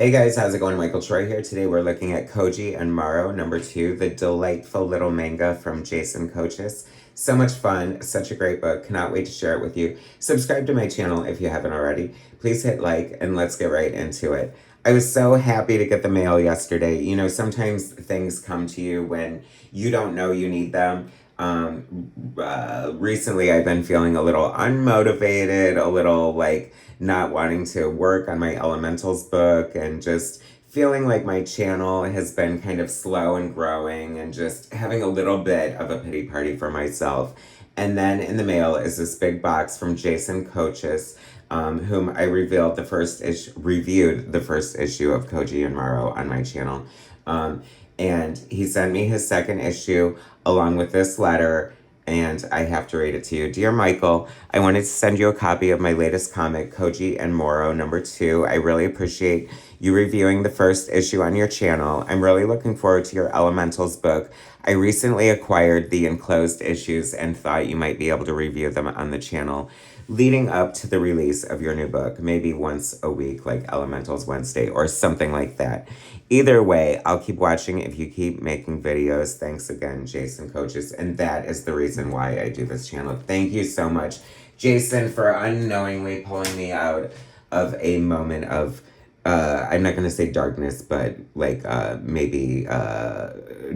Hey guys, how's it going? Michael Troy here. Today we're looking at Koji and Maru, number 2, the delightful little manga from Jason KOCHIS. So much fun, such a great book. Cannot wait to share it with you. Subscribe to my channel if you haven't already. Please hit like and let's get right into it. I was so happy to get the mail yesterday. You know, sometimes things come to you when you don't know you need them. Recently I've been feeling a little unmotivated, a little like not wanting to work on my elementals book, and just feeling like my channel has been kind of slow and growing, and just having a little bit of a pity party for myself. And then in the mail is this big box from Jason KOCHIS, whom I reviewed the first issue of Koji and Maru on my channel. And he sent me his second issue along with this letter, and I have to read it to you. Dear Michael, I wanted to send you a copy of my latest comic, Koji and Maru, number 2. I really appreciate you reviewing the first issue on your channel. I'm really looking forward to your Elementals book. I recently acquired the enclosed issues and thought you might be able to review them on the channel leading up to the release of your new book, maybe once a week, like Elementals Wednesday or something like that. Either way, I'll keep watching if you keep making videos. Thanks again, Jason KOCHIS. And that is the reason why I do this channel. Thank you so much, Jason, for unknowingly pulling me out of a moment of, I'm not going to say darkness, but like maybe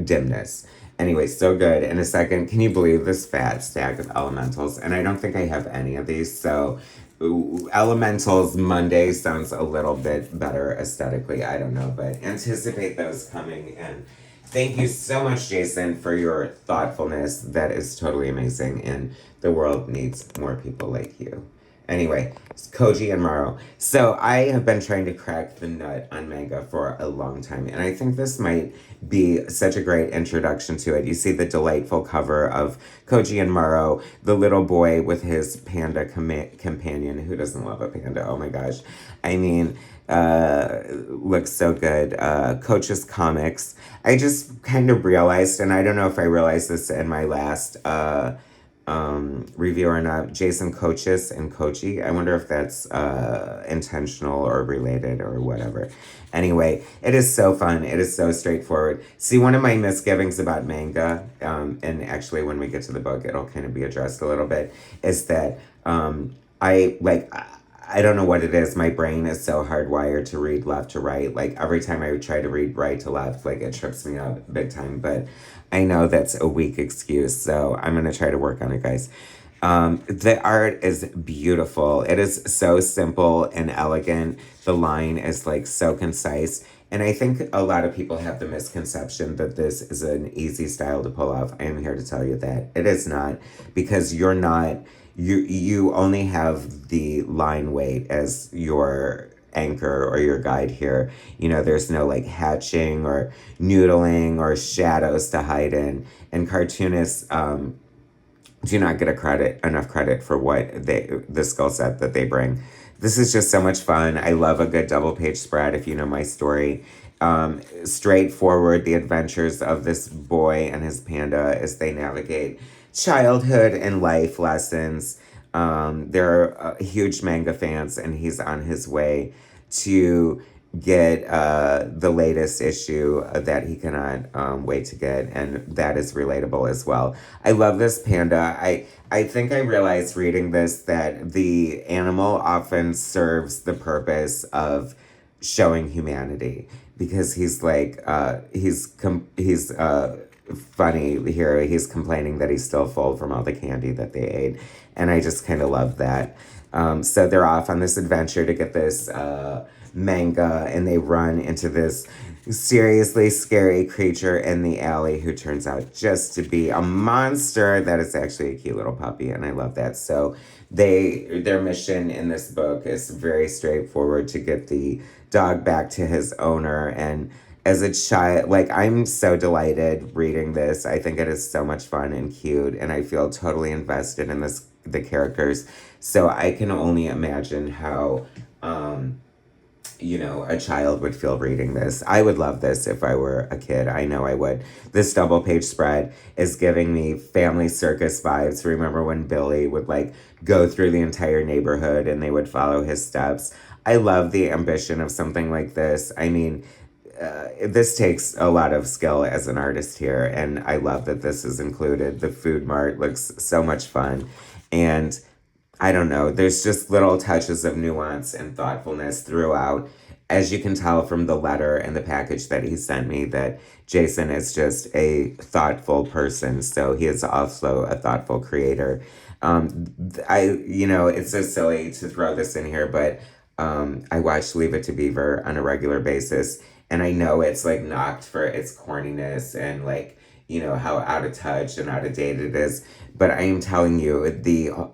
dimness. Anyway, so good. In a second, can you believe this fat stack of elementals? And I don't think I have any of these, so Elementals Monday sounds a little bit better aesthetically. I don't know, but anticipate those coming. And thank you so much, Jason, for your thoughtfulness. That is totally amazing, and the world needs more people like you. Anyway, Koji and Maru. So I have been trying to crack the nut on manga for a long time, and I think this might be such a great introduction to it. You see the delightful cover of Koji and Maru, the little boy with his panda companion. Who doesn't love a panda? Oh my gosh. I mean, looks so good. KOCHIS Comics. I just kind of realized, and I don't know if I realized this in my last review or not, Jason KOCHIS and Koji. I wonder if that's intentional or related or whatever. Anyway, it is so fun. It is so straightforward. See, one of my misgivings about manga, and actually when we get to the book, it'll kind of be addressed a little bit, is that I don't know what it is. My brain is so hardwired to read left to right. Like every time I try to read right to left, like it trips me up big time. But I know that's a weak excuse, so I'm going to try to work on it, guys. The art is beautiful. It is so simple and elegant. The line is like so concise. And I think a lot of people have the misconception that this is an easy style to pull off. I am here to tell you that it is not, because you only have the line weight as your anchor or your guide here. You know, there's no like hatching or noodling or shadows to hide in. And cartoonists do not get enough credit for what the skill set that they bring. This is just so much fun. I love a good double page spread, if you know my story. Straightforward, the adventures of this boy and his panda as they navigate childhood and life lessons. They're huge manga fans, and he's on his way to get the latest issue that he cannot wait to get, and that is relatable as well. I love this panda. I think I realized reading this that the animal often serves the purpose of showing humanity, because he's like he's funny here. He's complaining that he's still full from all the candy that they ate, and I just kind of love that. So they're off on this adventure to get this manga, and they run into this seriously scary creature in the alley who turns out just to be a monster that is actually a cute little puppy, and I love that. So their mission in this book is very straightforward: to get the dog back to his owner. And as a child, like, I'm so delighted reading this. I think it is so much fun and cute, and I feel totally invested in the characters. So I can only imagine how a child would feel reading this. I would love this if I were a kid. I know I would. This double page spread is giving me Family Circus vibes. Remember when Billy would like go through the entire neighborhood and they would follow his steps? I love the ambition of something like this. I mean, this takes a lot of skill as an artist here, and I love that this is included. The food mart looks so much fun, and I don't know, there's just little touches of nuance and thoughtfulness throughout. As you can tell from the letter and the package that he sent me, that Jason is just a thoughtful person, so he is also a thoughtful creator. It's so silly to throw this in here, but I watch Leave It to Beaver on a regular basis, and I know it's like knocked for its corniness and like, how out of touch and out of date it is. But I am telling you,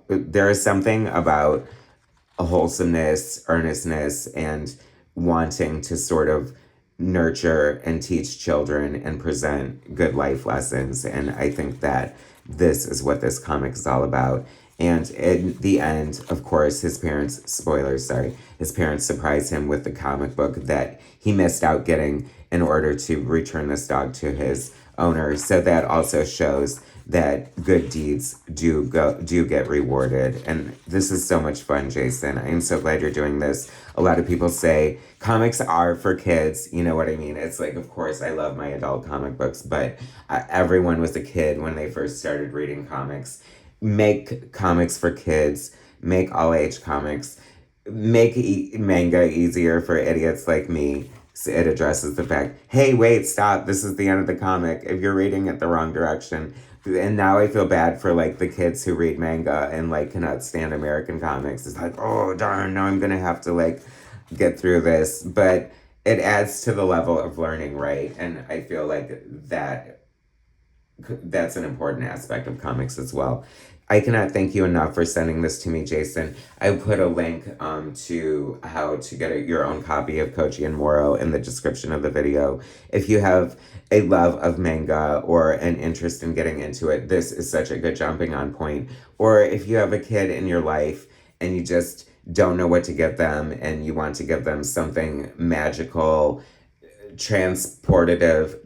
there is something about a wholesomeness, earnestness, and wanting to sort of nurture and teach children and present good life lessons. And I think that this is what this comic is all about. And in the end, of course, his parents, spoilers, sorry, his parents surprise him with the comic book that he missed out getting in order to return this dog to his owner. So that also shows that good deeds do get rewarded. And this is so much fun, Jason. I'm so glad you're doing this. A lot of people say comics are for kids. You know what I mean? It's like, of course, I love my adult comic books, but everyone was a kid when they first started reading comics. Make comics for kids. Make all age comics. Make manga easier for idiots like me. So it addresses the fact, hey, wait, stop. This is the end of the comic. If you're reading it the wrong direction. And now I feel bad for like the kids who read manga and like cannot stand American comics. It's like, oh darn, now I'm gonna have to like get through this. But it adds to the level of learning, right? And I feel like that's an important aspect of comics as well. I cannot thank you enough for sending this to me, Jason. I put a link to how to get your own copy of Koji and Moro in the description of the video. If you have a love of manga or an interest in getting into it, this is such a good jumping on point. Or if you have a kid in your life and you just don't know what to get them and you want to give them something magical, transportative,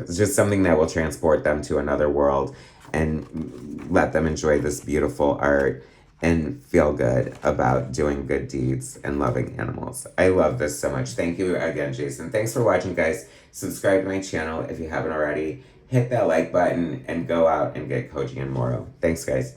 it's just something that will transport them to another world and let them enjoy this beautiful art and feel good about doing good deeds and loving animals. I love this so much. Thank you again, Jason. Thanks for watching, guys. Subscribe to my channel if you haven't already. Hit that like button and go out and get Koji and Moro. Thanks, guys.